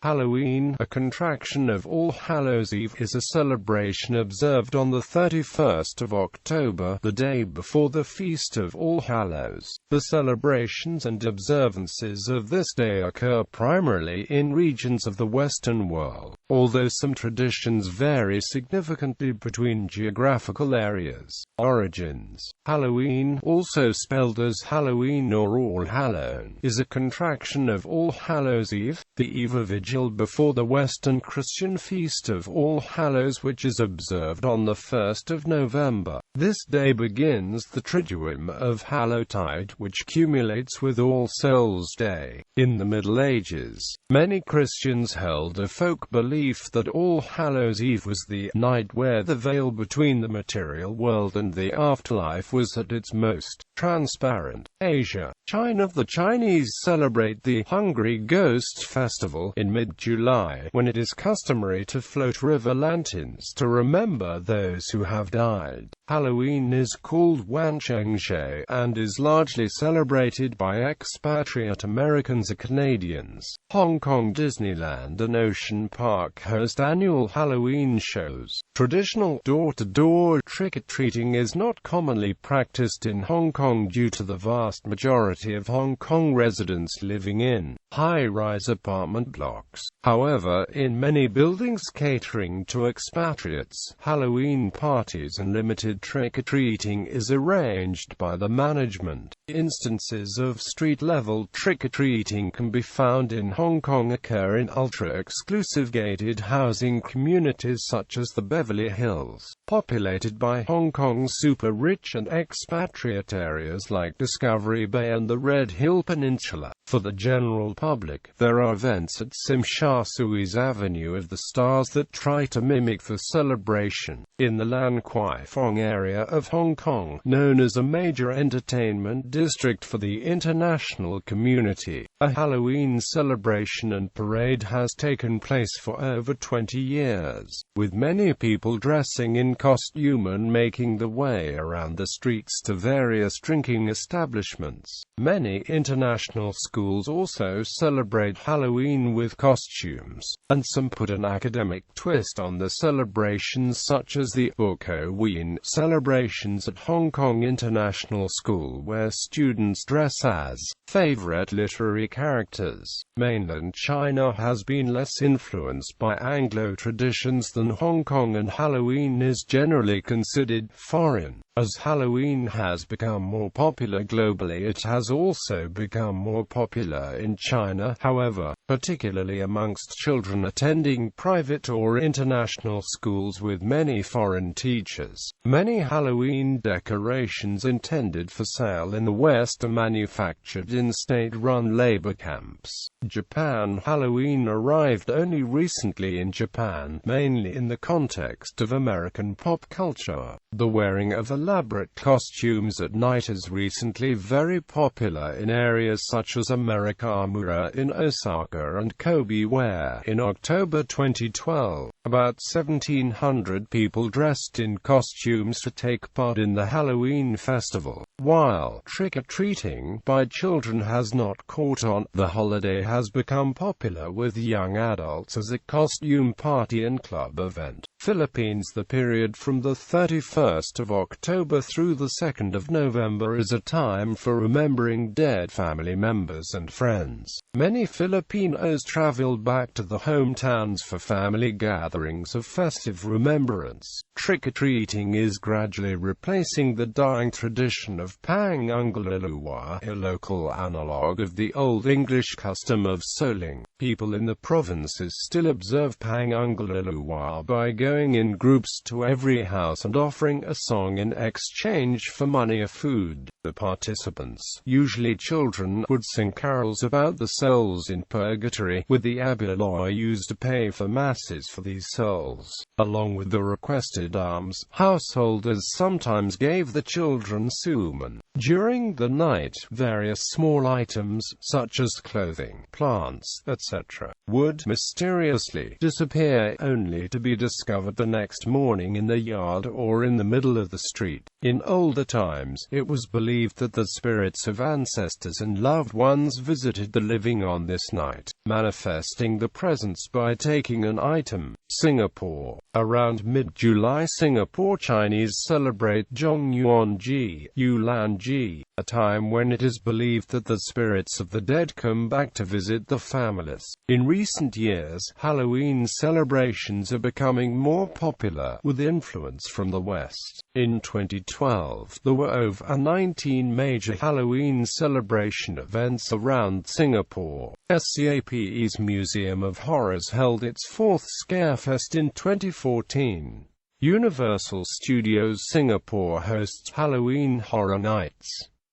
Halloween, a contraction of All Hallows Eve, is a celebration observed on the 31st of October, the day before the Feast of All Hallows. The celebrations and observances of this day occur primarily in regions of the Western world, although some traditions vary significantly between geographical areas. Origins: Halloween, also spelled as Halloween or All Hallows, is a contraction of All Hallows Eve, the eve of vigil before the Western Christian Feast of All Hallows, which is observed on the 1st of November. This day begins the Triduum of Hallowtide, which culminates with All Souls' Day. In the Middle Ages, many Christians held a folk belief that All Hallows Eve was the night where the veil between the material world and the afterlife was at its most transparent. Asia, China. The Chinese celebrate the Hungry Ghost Festival in mid-July, when it is customary to float river lanterns to remember those who have died. Halloween is called Wanchengshou and is largely celebrated by expatriate Americans and Canadians. Hong Kong Disneyland and Ocean Park host annual Halloween shows. Traditional door-to-door trick-or-treating is not commonly practiced in Hong Kong due to the vast majority of Hong Kong residents living in high-rise apartment blocks. However, in many buildings catering to expatriates, Halloween parties and limited trick-or-treating is arranged by the management. Instances of street-level trick-or-treating can be found in Hong Kong occur in ultra-exclusive gated housing communities such as the Beverly Hills, populated by Hong Kong's super-rich and expatriate areas like Discovery Bay and the Red Hill Peninsula. For the general public, there are events at Tsim Sha Sui's Avenue of the Stars that try to mimic the celebration. In the Lan Kwai Fong area of Hong Kong, known as a major entertainment district for the international community, a Halloween celebration and parade has taken place for over 20 years, with many people dressing in costume and making the way around the streets to various drinking establishments. Many international schools also celebrate Halloween with costumes, and some put an academic twist on the celebrations, such as the Halloween celebrations at Hong Kong International School, where students dress as favorite literary characters. Mainland China has been less influenced by Anglo traditions than Hong Kong, and Halloween is generally considered foreign. As Halloween has become more popular globally, it has also become more popular in China, however, particularly amongst children attending private or international schools with many foreign teachers. Many Halloween decorations intended for sale in the West are manufactured in state-run labor camps. Japan. Halloween arrived only recently in Japan, mainly in the context of American pop culture. The wearing of elaborate costumes at night is recently very popular in areas such as Amerikamura in Osaka and Kobe, where, in October 2012, about 1,700 people dressed in costumes to take part in the Halloween festival. While trick-or-treating by children has not caught on, the holiday has become popular with young adults as a costume party and club event. Philippines. The period from the 31st of October through the 2nd of November is a time for remembering dead family members and friends. Many Filipinos travel back to the hometowns for family gatherings of festive remembrance. Trick-or-treating is gradually replacing the dying tradition of Pangangaluluwa, a local analogue of the Old English custom of souling. People in the provinces still observe Pangangaluluwa by going in groups to every house and offering a song in exchange for money or food. The participants, usually children, would sing carols about the souls in purgatory, with the abiloi used to pay for masses for these souls. Along with the requested alms, householders sometimes gave the children suman, During the night, various small items, such as clothing, plants, etc., would mysteriously disappear, only to be discovered the next morning in the yard or in the middle of the street. In older times, it was believed that the spirits of ancestors and loved ones visited the living on this night, manifesting the presence by taking an item. Singapore. Around mid-July, Singapore Chinese celebrate Zhongyuanji, Yulanji, a time when it is believed that the spirits of the dead come back to visit the families. In recent years, Halloween celebrations are becoming more popular, with influence from the West. In 2012, there were over 19 major Halloween celebration events around Singapore. SCAPE's Museum of Horrors held its fourth Scarefest in 2014. Universal Studios Singapore hosts Halloween Horror Nights.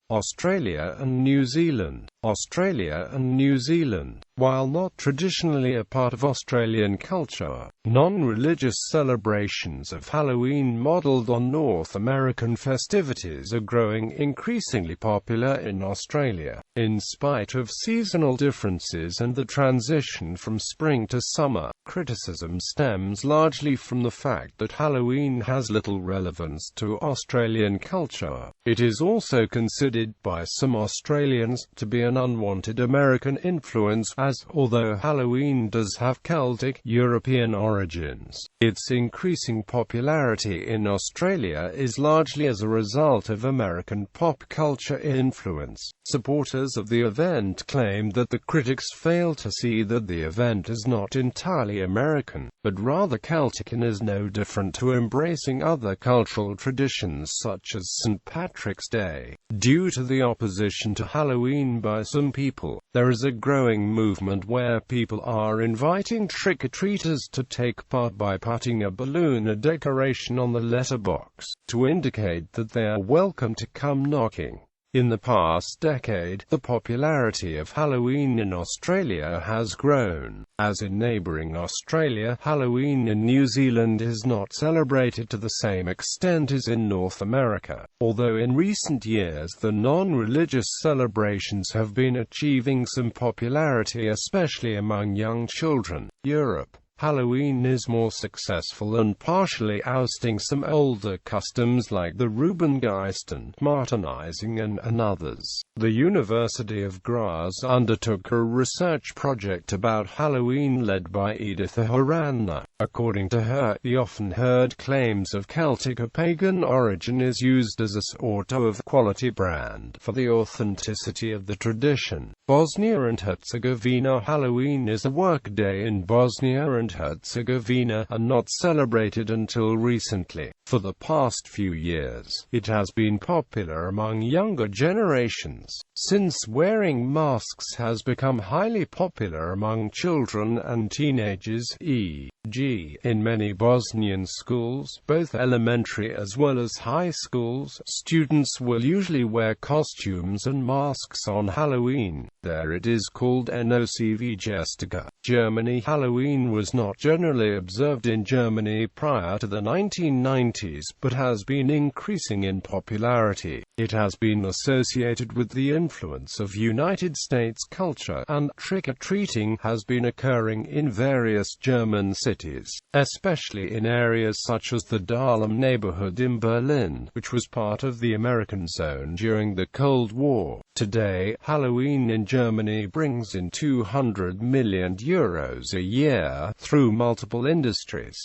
Australia and New Zealand. Australia and New Zealand. While not traditionally a part of Australian culture, non-religious celebrations of Halloween modeled on North American festivities are growing increasingly popular in Australia. In spite of seasonal differences and the transition from spring to summer, criticism stems largely from the fact that Halloween has little relevance to Australian culture. It is also considered by some Australians to be an unwanted American influence, as, although Halloween does have Celtic, European origins, its increasing popularity in Australia is largely as a result of American pop culture influence. Supporters of the event claim that the critics fail to see that the event is not entirely American, but rather Celtic, and is no different to embracing other cultural traditions such as St. Patrick's Day. Due to the opposition to Halloween by some people, there is a growing movement where people are inviting trick-or-treaters to take part by putting a balloon, a decoration, on the letterbox, to indicate that they are welcome to come knocking. In the past decade, the popularity of Halloween in Australia has grown. As in neighbouring Australia, Halloween in New Zealand is not celebrated to the same extent as in North America, although in recent years the non-religious celebrations have been achieving some popularity, especially among young children. Europe. Halloween is more successful and partially ousting some older customs like the Rubengeist and Martinizing and others. The University of Graz undertook a research project about Halloween led by Edith Horanna. According to her, the often heard claims of Celtic or pagan origin is used as a sort of quality brand for the authenticity of the tradition. Bosnia and Herzegovina. Halloween is a workday in Bosnia and Herzegovina, and not celebrated until recently. For the past few years, it has been popular among younger generations, since wearing masks has become highly popular among children and teenagers, e.g., in many Bosnian schools, both elementary as well as high schools, students will usually wear costumes and masks on Halloween. There it is called Nocv Gestica. Germany. Halloween was not generally observed in Germany prior to the 1990s, but has been increasing in popularity. It has been associated with the influence of United States culture, and trick-or-treating has been occurring in various German cities, especially in areas such as the Dahlem neighborhood in Berlin, which was part of the American zone during the Cold War. Today, Halloween in Germany brings in €200 million a year, through multiple industries.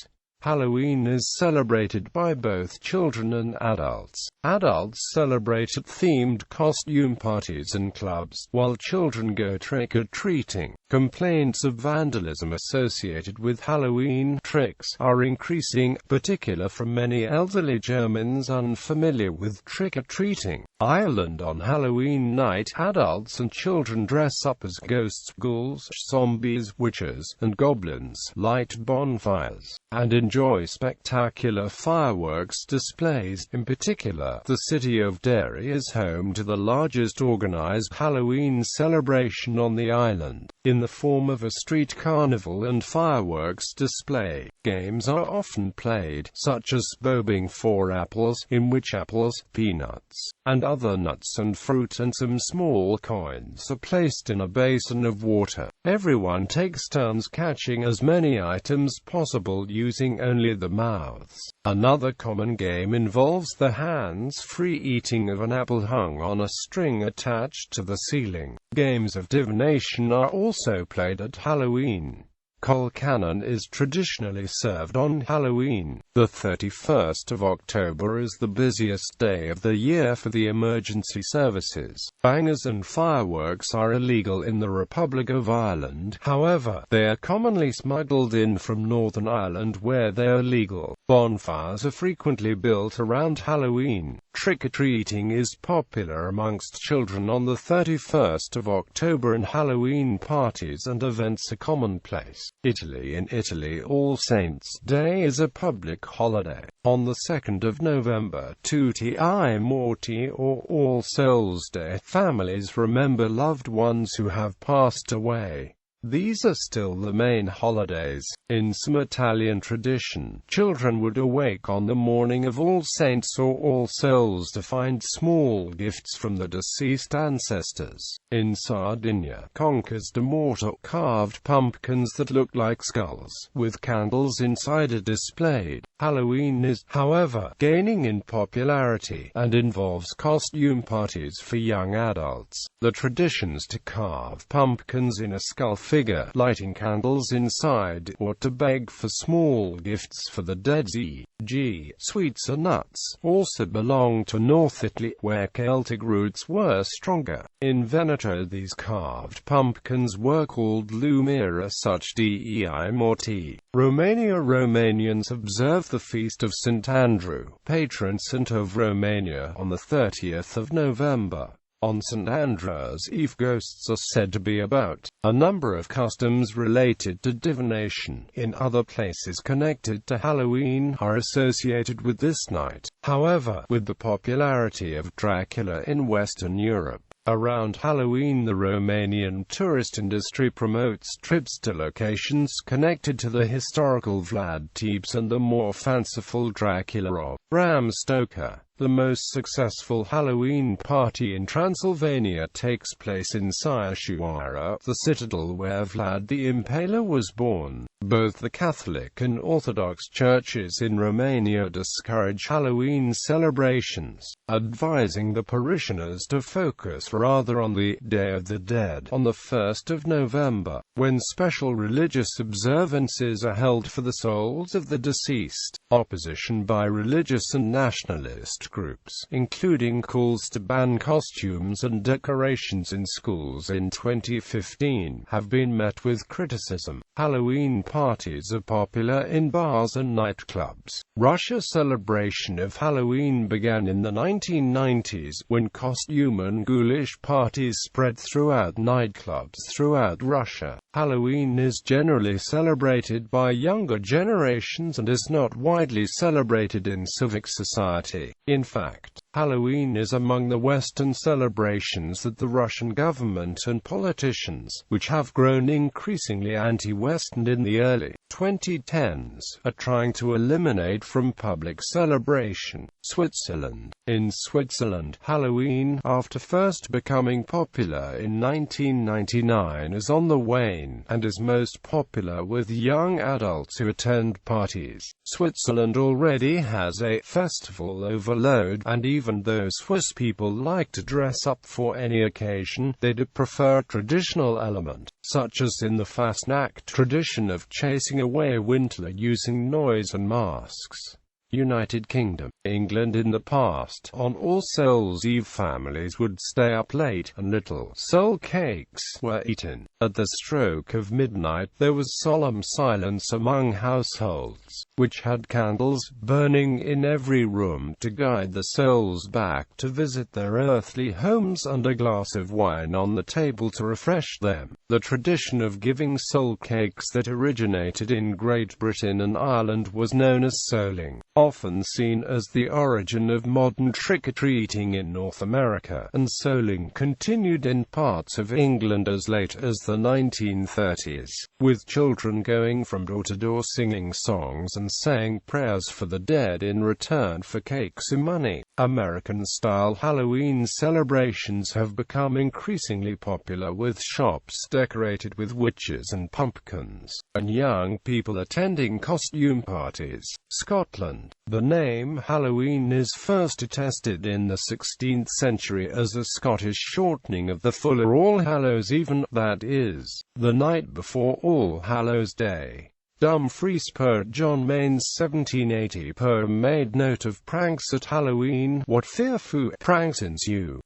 Halloween is celebrated by both children and adults. Adults celebrate at themed costume parties and clubs, while children go trick-or-treating. Complaints of vandalism associated with Halloween tricks are increasing, particularly from many elderly Germans unfamiliar with trick-or-treating. Ireland. On Halloween night, adults and children dress up as ghosts, ghouls, zombies, witches, and goblins, light bonfires, and enjoy spectacular fireworks displays. In particular, the city of Derry is home to the largest organized Halloween celebration on the island. In the form of a street carnival and fireworks display. Games are often played, such as bobbing for apples, in which apples, peanuts, and other nuts and fruit and some small coins are placed in a basin of water. Everyone takes turns catching as many items possible using only the mouths. Another common game involves the hands-free eating of an apple hung on a string attached to the ceiling. Games of divination are also played at Halloween. Coal cannon is traditionally served on Halloween. The 31st of October is the busiest day of the year for the emergency services. Bangers and fireworks are illegal in the Republic of Ireland, however, they are commonly smuggled in from Northern Ireland where they are legal. Bonfires are frequently built around Halloween. Trick-or-treating is popular amongst children on the 31st of October, and Halloween parties and events are commonplace. In Italy, All Saints' Day is a public holiday. On the 2nd of November, Tutti I Morti or All Souls' Day, families remember loved ones who have passed away. These are still the main holidays. In some Italian tradition, children would awake on the morning of All Saints or All Souls to find small gifts from the deceased ancestors. In Sardinia, Conches de Morte, carved pumpkins that look like skulls, with candles inside, are displayed. Halloween is, however, gaining in popularity, and involves costume parties for young adults. The traditions to carve pumpkins in a skull figure, lighting candles inside, or to beg for small gifts for the dead, e.g., sweets or nuts, also belong to North Italy, where Celtic roots were stronger. In Veneto, these carved pumpkins were called lumira, such dei morti. Romanians observe the feast of St. Andrew, patron saint of Romania, on the 30th of November. On St. Andrew's Eve, ghosts are said to be about. A number of customs related to divination in other places connected to Halloween are associated with this night. However, with the popularity of Dracula in Western Europe, around Halloween the Romanian tourist industry promotes trips to locations connected to the historical Vlad Tepes and the more fanciful Dracula of Bram Stoker. The most successful Halloween party in Transylvania takes place in Sighișoara, the citadel where Vlad the Impaler was born. Both the Catholic and Orthodox churches in Romania discourage Halloween celebrations, advising the parishioners to focus rather on the Day of the Dead on the 1st of November, when special religious observances are held for the souls of the deceased. Opposition by religious and nationalist groups, including calls to ban costumes and decorations in schools in 2015, have been met with criticism. Halloween parties are popular in bars and nightclubs. Russia's celebration of Halloween began in the 1990s, when costume and ghoulish parties spread throughout nightclubs throughout Russia. Halloween is generally celebrated by younger generations and is not widely celebrated in civic society. In fact, Halloween is among the Western celebrations that the Russian government and politicians, which have grown increasingly anti-Western in the early 2010s, are trying to eliminate from public celebration. Switzerland. In Switzerland, Halloween, after first becoming popular in 1999, is on the wane, and is most popular with young adults who attend parties. Switzerland already has a festival overload, and even though Swiss people like to dress up for any occasion, they do prefer a traditional element, such as in the Fastnacht tradition of chasing away winter using noise and masks. United Kingdom. England. In the past, on All Souls' Eve, families would stay up late, and little soul cakes were eaten. At the stroke of midnight, there was solemn silence among households, which had candles burning in every room to guide the souls back to visit their earthly homes, and a glass of wine on the table to refresh them. The tradition of giving soul cakes that originated in Great Britain and Ireland was known as souling. often seen as the origin of modern trick-or-treating in North America, and souling continued in parts of England as late as the 1930s, with children going from door to door singing songs and saying prayers for the dead in return for cakes and money. American-style Halloween celebrations have become increasingly popular, with shops decorated with witches and pumpkins, and young people attending costume parties. Scotland. The name Halloween is first attested in the 16th century as a Scottish shortening of the fuller All Hallows Eve, that is, the night before All Hallows Day. Dumfries poet John Mayne's 1780 poem made note of pranks at Halloween. What fearful pranks ensue?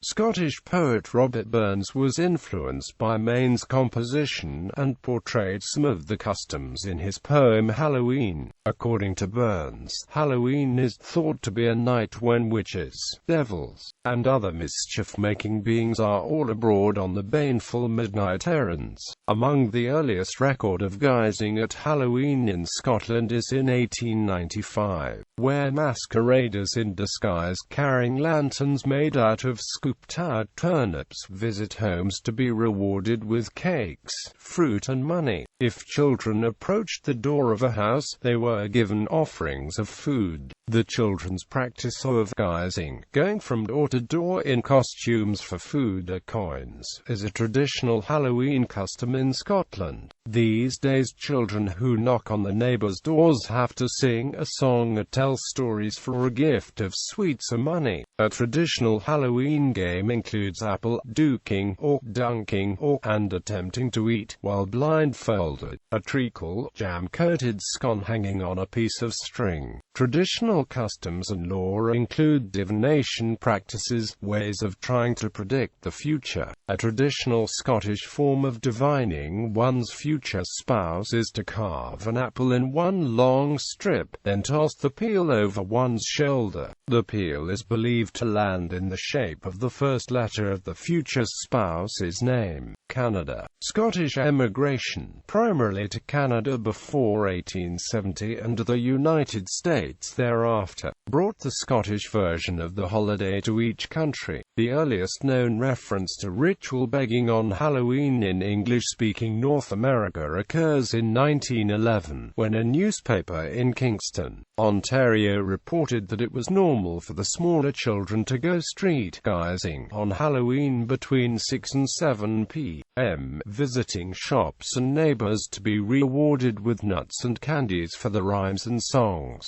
Scottish poet Robert Burns was influenced by Mayne's composition and portrayed some of the customs in his poem Halloween. According to Burns, Halloween is thought to be a night when witches, devils, and other mischief-making beings are all abroad on the baneful midnight errands. Among the earliest record of guising at Halloween in Scotland is in 1895, where masqueraders in disguise carrying lanterns made out of scooped-out turnips visit homes to be rewarded with cakes, fruit and money. If children approached the door of a house, they were given offerings of food. The children's practice of guising, going from door to door in costumes for food or coins, is a traditional Halloween custom in Scotland. These days, children who knock on the neighbors' doors have to sing a song or tell stories for a gift of sweets or money. A traditional Halloween game includes apple duking or dunking and attempting to eat while blindfolded. A treacle, jam-coated scone hanging on a piece of string. Traditional customs and lore include divination practices, ways of trying to predict the future. A traditional Scottish form of divining one's future spouse is to carve an apple in one long strip, then toss the peel over one's shoulder. The peel is believed to land in the shape of the first letter of the future spouse's name. Canada. Scottish emigration, primarily to Canada before 1870 and to the United States thereafter, brought the Scottish version of the holiday to each country. The earliest known reference to ritual begging on Halloween in English-speaking North America occurs in 1911, when a newspaper in Kingston, Ontario reported that it was normal for the smaller children to go street guising on Halloween between 6 and 7 p.m., visiting shops and neighbors to be rewarded with nuts and candies for the rhymes and songs.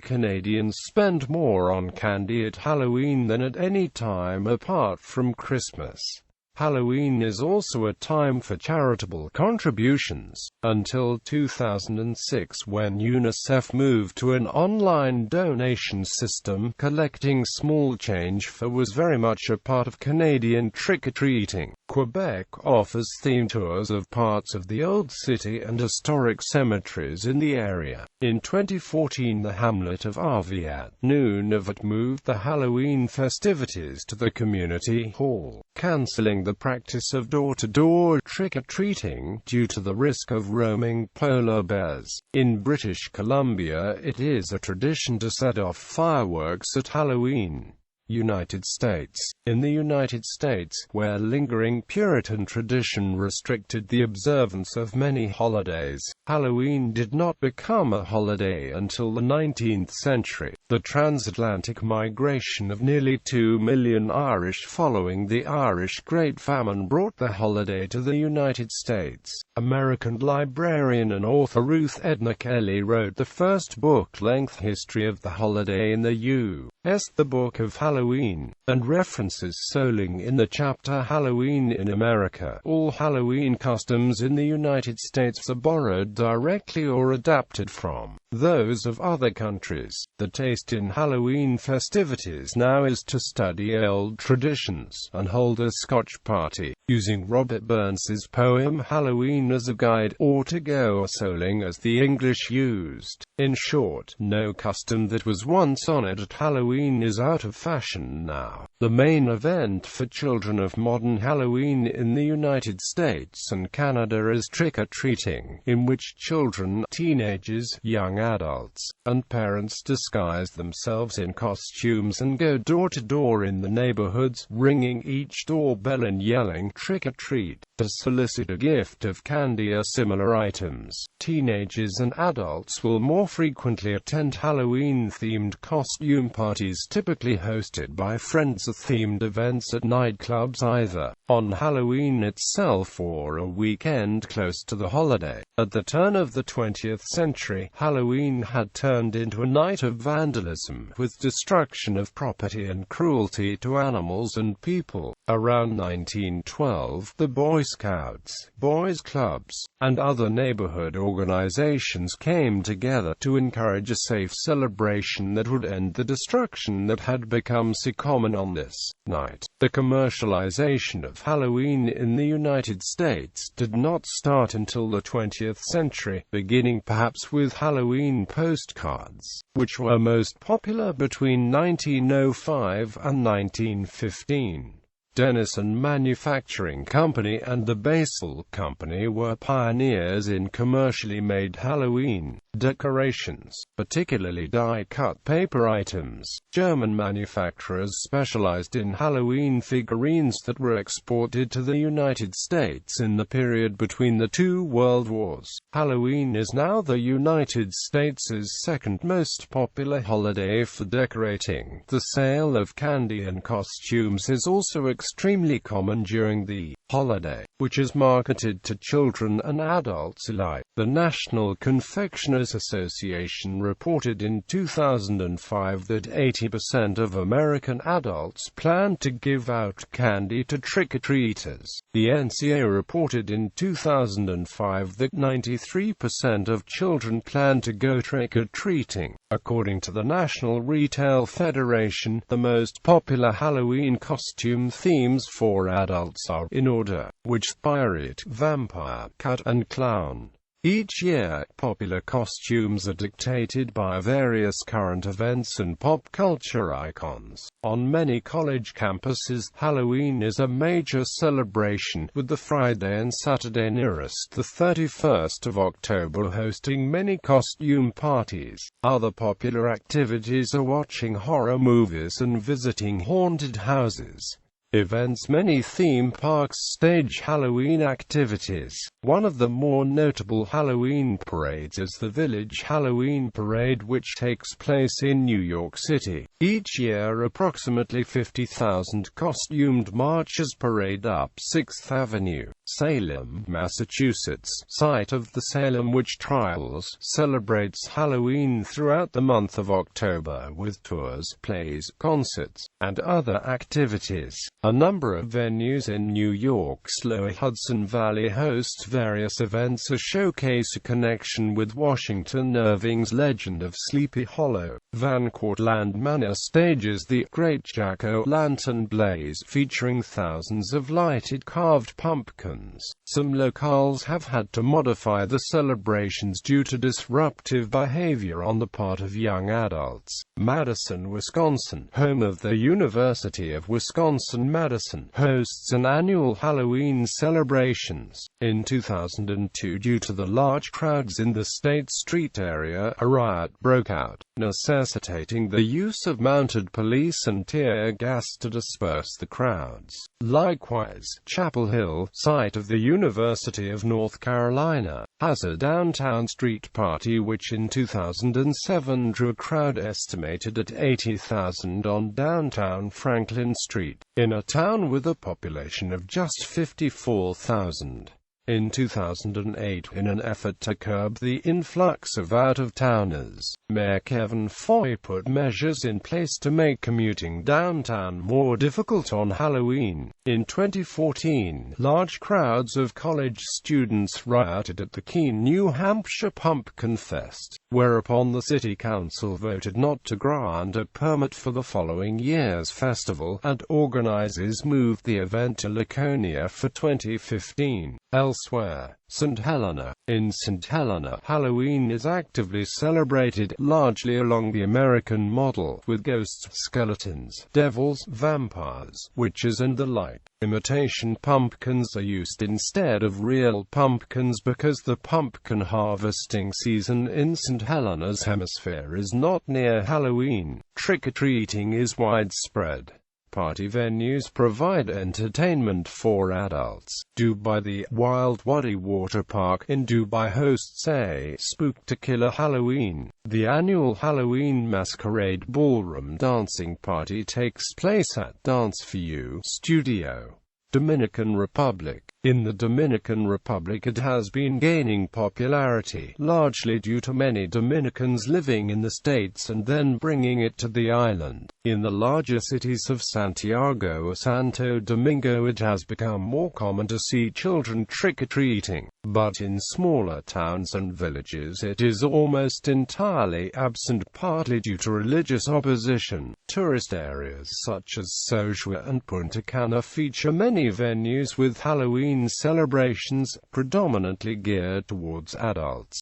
Canadians spend more on candy at Halloween than at any time apart from Christmas. Halloween is also a time for charitable contributions, until 2006 when UNICEF moved to an online donation system. Collecting small change was very much a part of Canadian trick-or-treating. Quebec offers themed tours of parts of the Old City and historic cemeteries in the area. In 2014, the hamlet of Nunavut moved the Halloween festivities to the community hall, cancelling the practice of door-to-door trick-or-treating due to the risk of roaming polar bears. In British Columbia, it is a tradition to set off fireworks at Halloween. United States. In the United States, where lingering Puritan tradition restricted the observance of many holidays, Halloween did not become a holiday until the 19th century. The transatlantic migration of nearly 2 million Irish following the Irish Great Famine brought the holiday to the United States. American librarian and author Ruth Edna Kelly wrote the first book-length history of the holiday in the U.S. The Book of Halloween, and references souling in the chapter Halloween in America. All Halloween customs in the United States are borrowed directly or adapted from those of other countries. The taste in Halloween festivities now is to study old traditions and hold a Scotch party, using Robert Burns's poem Halloween as a guide, or to go a-souling as the English used. In short, no custom that was once honored at Halloween Halloween is out of fashion now. The main event for children of modern Halloween in the United States and Canada is trick-or-treating, in which children, teenagers, young adults, and parents disguise themselves in costumes and go door-to-door in the neighborhoods, ringing each doorbell and yelling, "Trick-or-treat," to solicit a gift of candy or similar items. Teenagers and adults will more frequently attend Halloween-themed costume parties typically hosted by friends or themed events at nightclubs either on Halloween itself or a weekend close to the holiday. At the turn of the 20th century, Halloween had turned into a night of vandalism, with destruction of property and cruelty to animals and people. Around 1912, the Boy Scouts, boys' clubs, and other neighborhood organizations came together to encourage a safe celebration that would end the destruction that had become so common on this night. The commercialization of Halloween in the United States did not start until the 20th century, beginning perhaps with Halloween postcards, which were most popular between 1905 and 1915. Denison Manufacturing Company and the Basel Company were pioneers in commercially made Halloween decorations, particularly die-cut paper items. German manufacturers specialized in Halloween figurines that were exported to the United States in the period between the two world wars. Halloween is now the United States' second most popular holiday for decorating. The sale of candy and costumes is also extremely common during the holiday, which is marketed to children and adults alike. The National Confectioners Association reported in 2005 that 80% of American adults plan to give out candy to trick-or-treaters. The NCA reported in 2005 that 93% of children plan to go trick-or-treating. According to the National Retail Federation, the most popular Halloween costume themes for adults are, in order, witch, pirate, vampire, cat, and clown. Each year, popular costumes are dictated by various current events and pop culture icons. On many college campuses, Halloween is a major celebration, with the Friday and Saturday nearest the 31st of October hosting many costume parties. Other popular activities are watching horror movies and visiting haunted houses. Events. Many theme parks stage Halloween activities. One of the more notable Halloween parades is the Village Halloween Parade, which takes place in New York City. Each year approximately 50,000 costumed marchers parade up 6th Avenue. Salem, Massachusetts, site of the Salem witch trials, celebrates Halloween throughout the month of October with tours, plays, concerts, and other activities. A number of venues in New York's lower Hudson Valley host various events or showcase a connection with Washington Irving's Legend of Sleepy Hollow. Van Cortlandt Manor stages the Great Jack-o'-lantern blaze, featuring thousands of lighted carved pumpkins. Some locales have had to modify the celebrations due to disruptive behavior on the part of young adults. Madison, Wisconsin, home of the University of Wisconsin-Madison, hosts an annual Halloween celebrations. In 2002, due to the large crowds in the State Street area, a riot broke out, necessitating the use of mounted police and tear gas to disperse the crowds. Likewise, Chapel Hill, site of the University of North Carolina, has a downtown street party which in 2007 drew a crowd estimated at 80,000 on downtown Franklin Street, in a town with a population of just 54,000. In 2008, in an effort to curb the influx of out-of-towners, Mayor Kevin Foy put measures in place to make commuting downtown more difficult on Halloween. In 2014, large crowds of college students rioted at the Keene, New Hampshire Pumpkin Fest, whereupon the city council voted not to grant a permit for the following year's festival, and organizers moved the event to Laconia for 2015. elsewhere. St. Helena. In St. Helena, Halloween is actively celebrated, largely along the American model, with ghosts, skeletons, devils, vampires, witches and the like. Imitation pumpkins are used instead of real pumpkins because the pumpkin harvesting season in St. Helena's hemisphere is not near Halloween. Trick-or-treating is widespread. Party venues provide entertainment for adults. Dubai. The Wild Wadi Water Park in Dubai hosts a Spooktacular Halloween. The annual Halloween Masquerade Ballroom dancing party takes place at Dance For You Studio. Dominican Republic. In the Dominican Republic, it has been gaining popularity, largely due to many Dominicans living in the States and then bringing it to the island. In the larger cities of Santiago or Santo Domingo, it has become more common to see children trick-or-treating, but in smaller towns and villages it is almost entirely absent, partly due to religious opposition. Tourist areas such as Sosua and Punta Cana feature many venues with Halloween celebrations, predominantly geared towards adults.